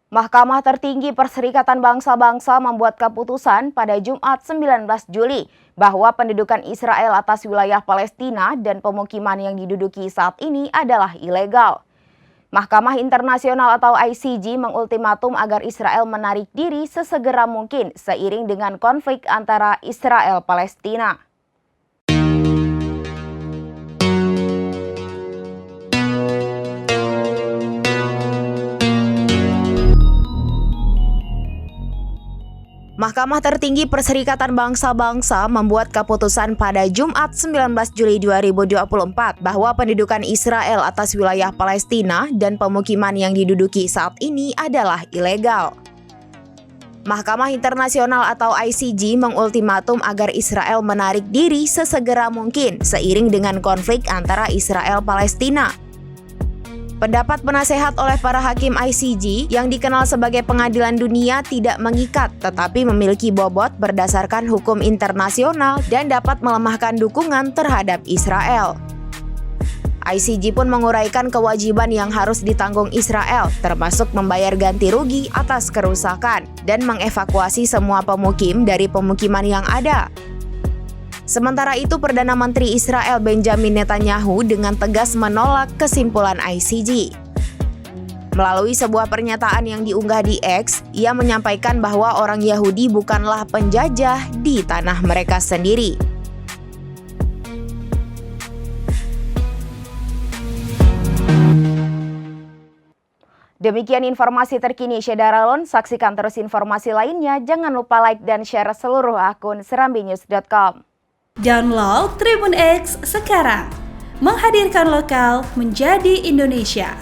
Mahkamah Tertinggi Perserikatan Bangsa-Bangsa membuat keputusan pada Jumat 19 Juli bahwa pendudukan Israel atas wilayah Palestina dan pemukiman yang diduduki saat ini adalah ilegal. Mahkamah Internasional atau ICJ mengultimatum agar Israel menarik diri sesegera mungkin seiring dengan konflik antara Israel-Palestina. Mahkamah Tertinggi Perserikatan Bangsa-Bangsa membuat keputusan pada Jumat 19 Juli 2024 bahwa pendudukan Israel atas wilayah Palestina dan pemukiman yang diduduki saat ini adalah ilegal. Mahkamah Internasional atau ICJ mengultimatum agar Israel menarik diri sesegera mungkin seiring dengan konflik antara Israel-Palestina. Pendapat penasehat oleh para hakim ICJ yang dikenal sebagai pengadilan dunia tidak mengikat tetapi memiliki bobot berdasarkan hukum internasional dan dapat melemahkan dukungan terhadap Israel. ICJ pun menguraikan kewajiban yang harus ditanggung Israel, termasuk membayar ganti rugi atas kerusakan dan mengevakuasi semua pemukim dari pemukiman yang ada. Sementara itu, Perdana Menteri Israel Benjamin Netanyahu dengan tegas menolak kesimpulan ICJ. Melalui sebuah pernyataan yang diunggah di X, ia menyampaikan bahwa orang Yahudi bukanlah penjajah di tanah mereka sendiri. Demikian informasi terkini Syedaralon. Saksikan terus informasi lainnya. Jangan lupa like dan share seluruh akun serambinews.com. Download Tribun X sekarang, menghadirkan lokal menjadi Indonesia.